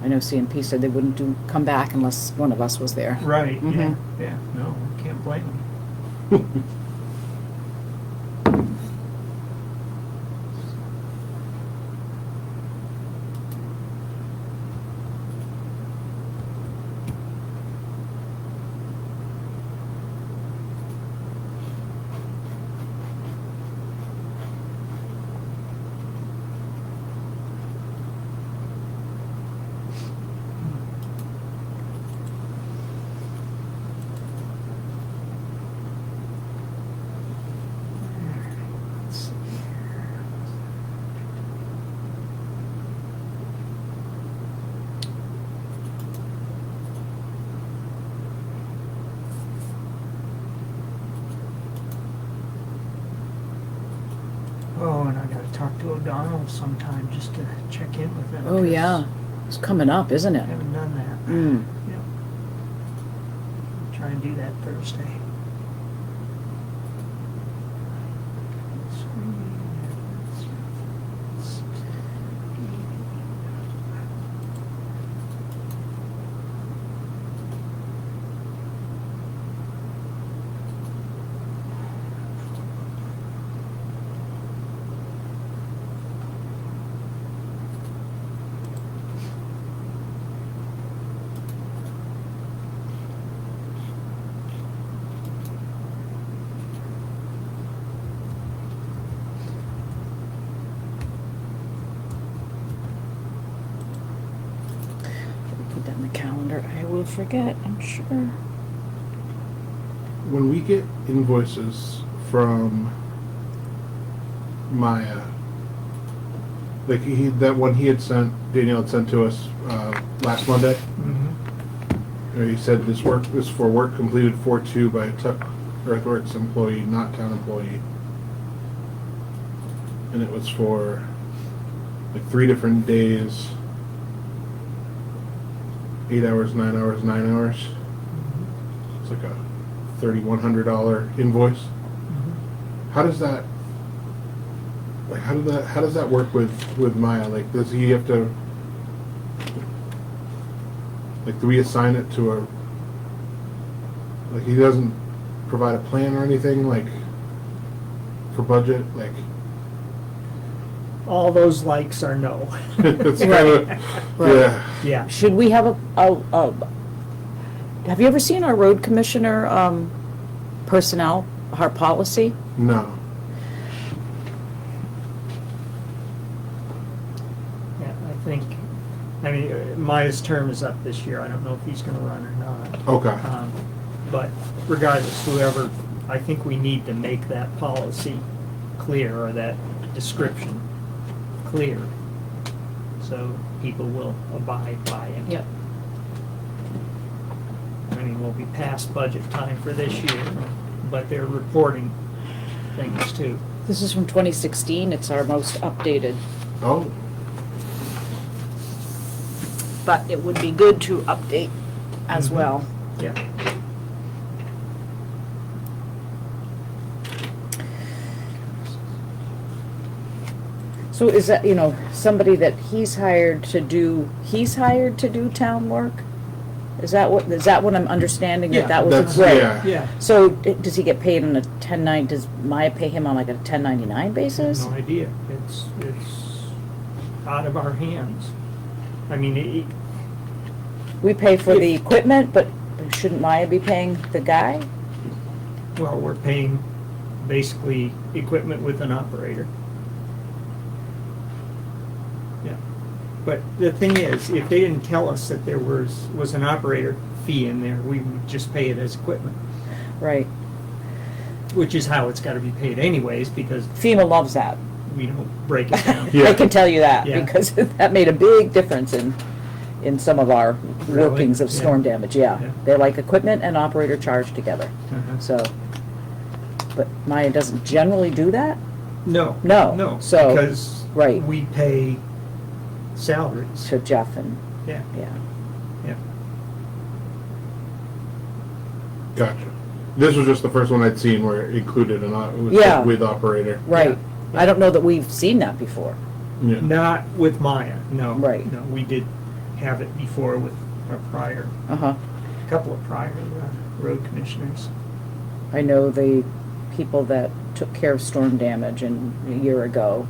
I know CMP said they wouldn't come back unless one of us was there. Right, yeah, Mhm. yeah, no, can't blame them. Let's see here. Oh, and I gotta talk to O'Donnell sometime just to check in with him. Oh, 'cause yeah. It's coming up, isn't I it? haven't done that. Mm. Yep. Try and do that Thursday. Put that in the calendar. I will forget, I'm sure. When we get invoices from Maya, like that one he had sent, Danielle had sent to us last Monday, Mm-hmm. where he said this is for work completed 4/2 by a Tuck Earthworks employee, not town employee, and it was for like 3 different days, 8 hours, 9 hours, 9 hours. It's like a $3,100 invoice. Mm-hmm. How does that, like, how does that work with Maya? Like, does he have to, like, do we assign it to a, like, he doesn't provide a plan or anything, like, for budget, like? All those likes are no. It's kind of, Right. yeah. Yeah. Should we have have you ever seen our road commissioner, personnel, our policy? No. Yeah, I mean, Maya's term is up this year. I don't know if he's gonna run or not. Okay. But regardless, whoever, I think we need to make that policy clear, or that description clear, so people will abide by it. Yep. I mean, we'll be past budget time for this year, but they're reporting things too. This is from 2016, it's our most updated, Oh, but it would be good to update as Mhm. well. Yeah. So is that, somebody that he's hired to do town work? Is that what I'm understanding, Yeah, that was that's, great? yeah. Yeah. So does he get paid on a 1099, does Maya pay him on like a 1099 basis? No idea. It's out of our hands. I mean, We pay for the equipment, but shouldn't Maya be paying the guy? well, we're paying basically equipment with an operator. Yeah. But the thing is, if they didn't tell us that there was an operator fee in there, we would just pay it as equipment, Right. which is how it's gotta be paid anyways, because FEMA loves that. we don't break it down. Yeah. I can tell you that, Yeah. because that made a big difference in some of our Really? workings of storm Yeah. damage, yeah. Yeah. They're like equipment and operator charged together, Uh-huh. so, but Maya doesn't generally do that? No. No, No, so- because right. we pay salaries. To Jeff and, Yeah, yeah. yeah. Gotcha. This was just the first one I'd seen where it included it was Yeah. with operator. Right. Yeah. I don't know that we've seen that before. Yeah. Not with Maya, no. Right. No, we did have it before with our prior, Uh-huh. a couple of prior road commissioners. I know the people that took care of storm damage a year ago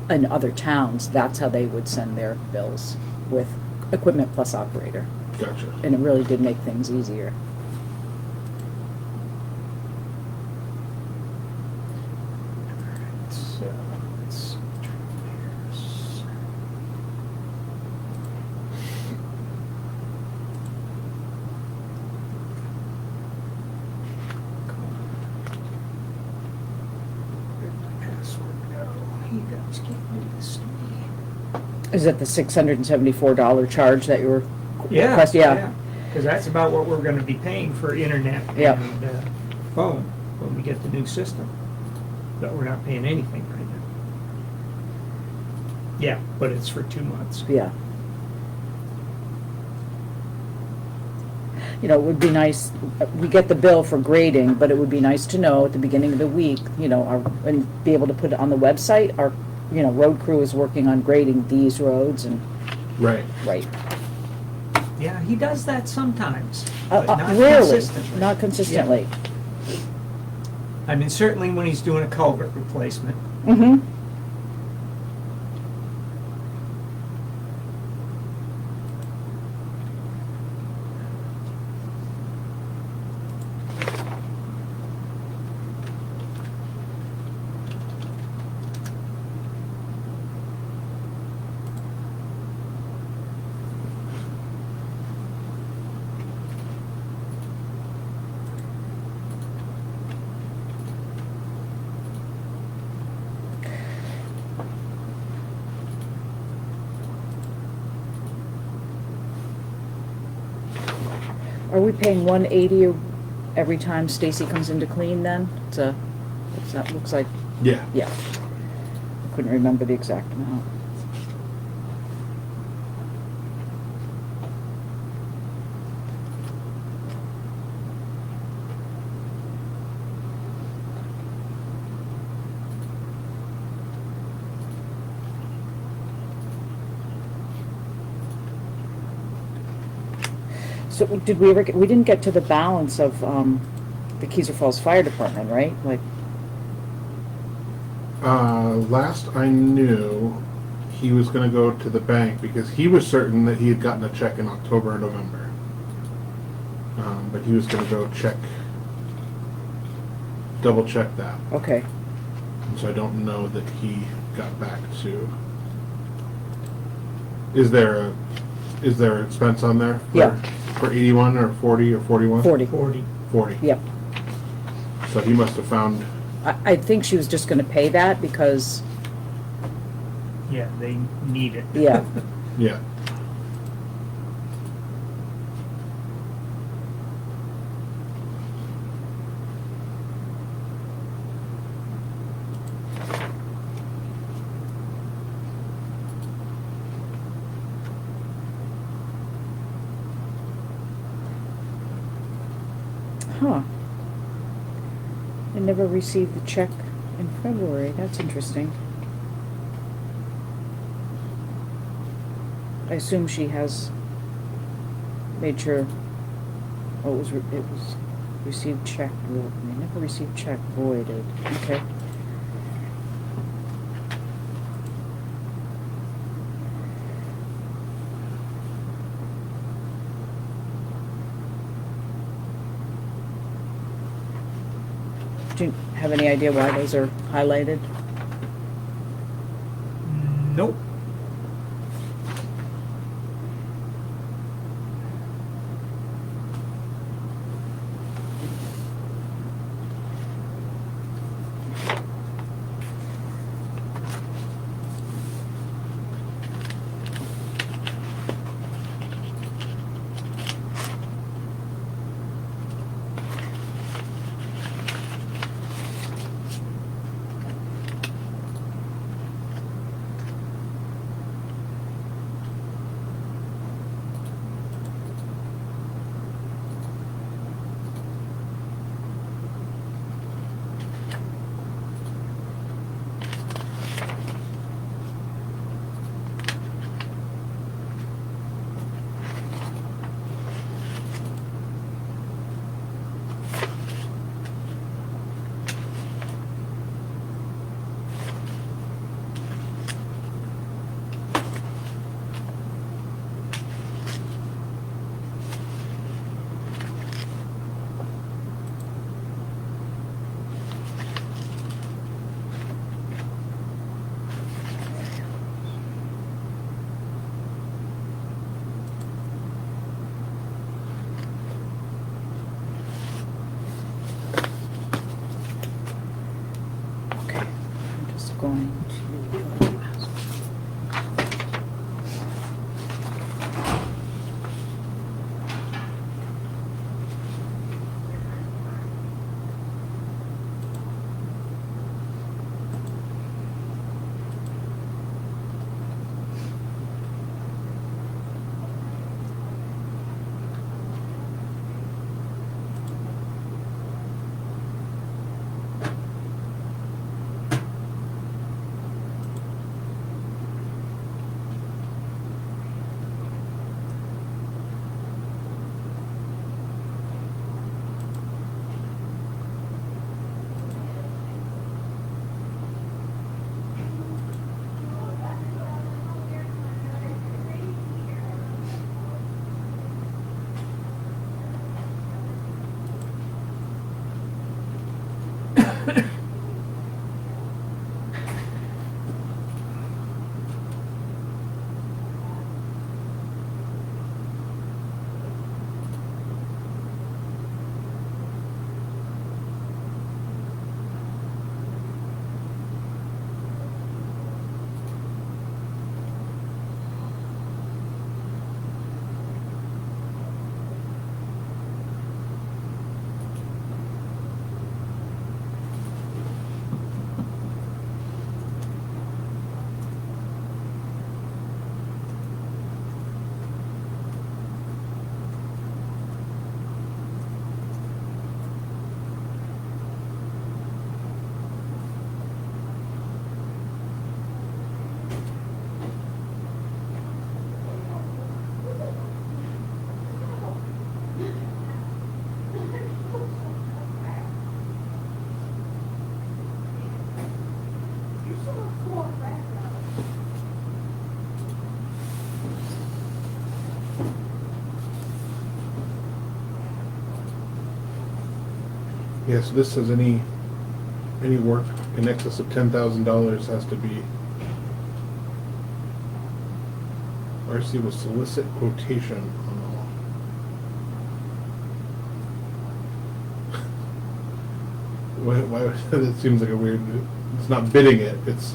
in other towns, that's how they would send their bills, with equipment plus operator. Gotcha. And it really did make things easier. So, let's see, repairs. Where'd my password go? You guys can't do this to me. Is it the $674 charge that you were Yeah, requesting? Yeah. because that's about what we're gonna be paying for internet Yep. and phone when we get the new system. But we're not paying anything right now. Yeah, but it's for 2 months. Yeah. You know, it would be nice, we get the bill for grading, but it would be nice to know at the beginning of the week, you know, and be able to put it on the website, our, you know, road crew is working on grading these roads and, Right. right. Yeah, he does that sometimes, but not Rarely, consistently. not consistently. I mean, certainly when he's doing a culvert replacement. Mm-hmm. Are we paying 180 every time Stacy comes in to clean then? That looks like, Yeah. yeah. I couldn't remember the exact amount. So did we ever we didn't get to the balance of the Keyser Falls Fire Department, right? Like, Last I knew, he was going to go to the bank because he was certain that he had gotten a check in October or November. But he was going to go double check that. okay, And so I don't know that he got back to. Is there an expense on there? Yeah. For 81 or 40 or 41? 40. 40. 40. Yep. So he must have found. I think she was just gonna pay that because, Yeah, they need it. Yeah. Yeah. huh. I never received the check in February, that's interesting. I assume she has made sure, oh, it was received check, I never received check voided, okay. Do you have any idea why those are highlighted? Nope. going to. Yeah, so this says any work in excess of $10,000 has to be, RC will solicit quotation on all. Why, that seems like a weird, it's not bidding it, it's,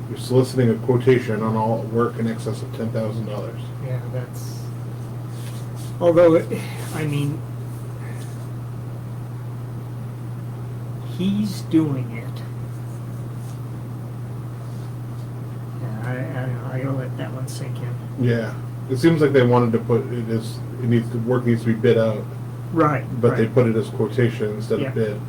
you're soliciting a quotation on all work in excess of $10,000. Yeah, that's, although, I mean, he's doing it. Yeah, I don't know, I gotta let that one sink in. Yeah, it seems like they wanted to put it as, work needs to be bid out, Right, but they right. put it as quotation instead Yeah. of bid.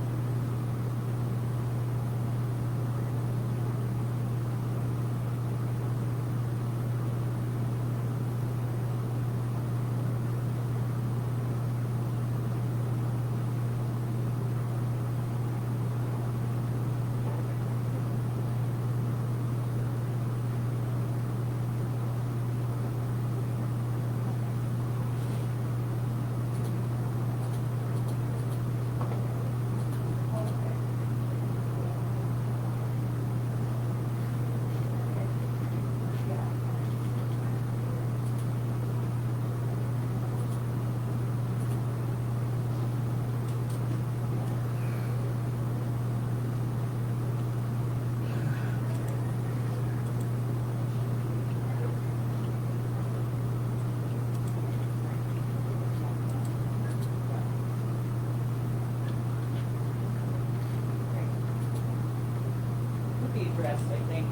The address, I think.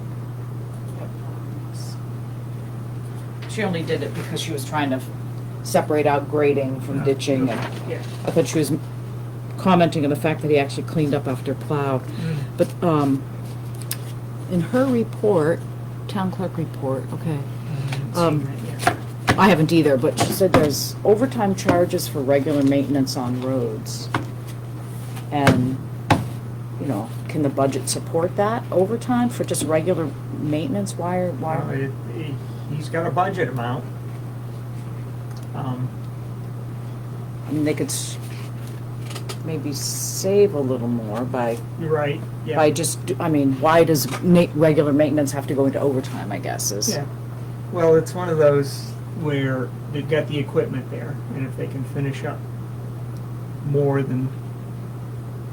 She only did it because she was trying to separate out grading from ditching, and Yeah. I thought she was commenting on the fact that he actually cleaned up after plow. But, in her report, town clerk report, okay, I haven't either, but she said there's overtime charges for regular maintenance on roads. And, you know, can the budget support that overtime for just regular maintenance? Why? He's got a budget amount. I mean, they could maybe save a little more by Right, yeah. by just, I mean, why does regular maintenance have to go into overtime, I guess, is. Yeah. Well, it's one of those where they've got the equipment there, and if they can finish up more than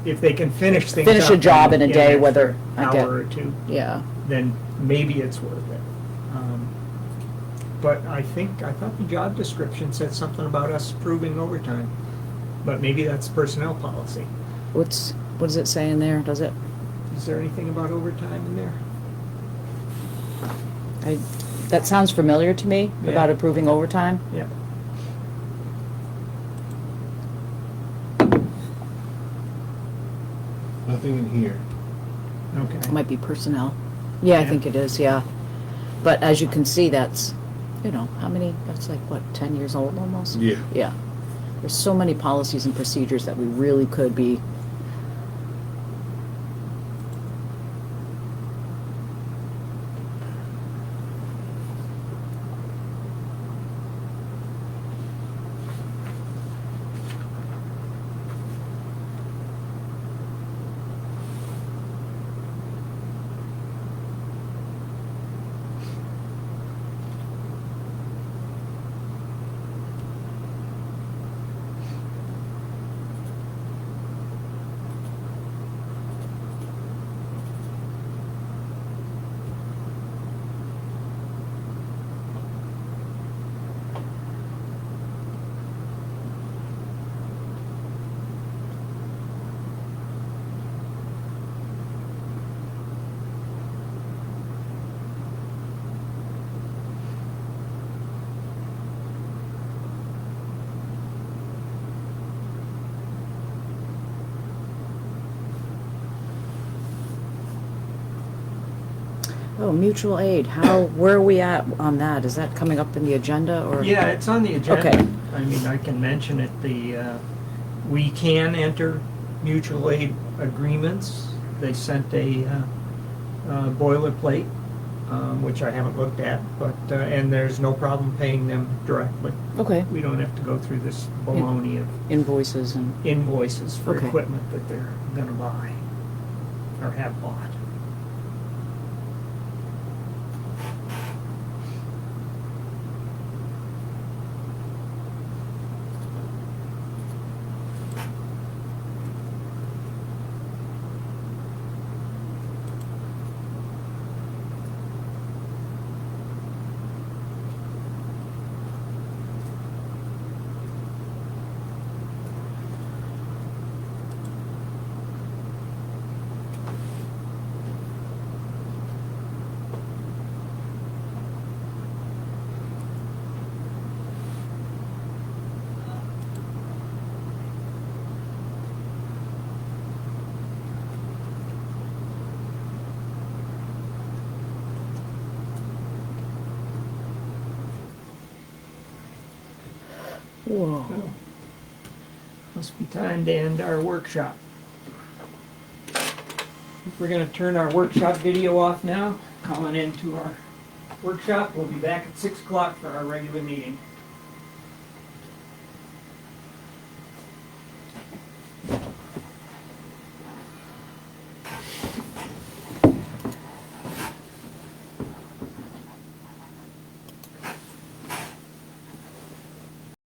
if they can finish things Finish a up job in a day, an whether extra I get- hour or two, Yeah. then maybe it's worth it. But I thought the job description said something about us approving overtime, but maybe that's personnel policy. What does it say in there? Does it? Is there anything about overtime in there? That sounds familiar to me, Yeah. about approving overtime. Yeah. Nothing in here. Okay. It might be personnel. Yeah, I Yeah. think it is, yeah. But as you can see, that's, how many, that's like, what, 10 years old almost? Yeah. Yeah. There's so many policies and procedures that we really could be. Oh, mutual aid, where are we at on that? Is that coming up in the agenda, or? Yeah, it's on the agenda. Okay. I mean, I can mention it, we can enter mutual aid agreements. They sent a boilerplate, which I haven't looked at, but, and there's no problem paying them directly. Okay, We don't have to go through this baloney of invoices and, invoices for Okay. equipment that they're gonna buy or have bought. whoa. Must be time to end our workshop. We're gonna turn our workshop video off now, calling into our workshop. We'll be back at 6 o'clock for our regular meeting.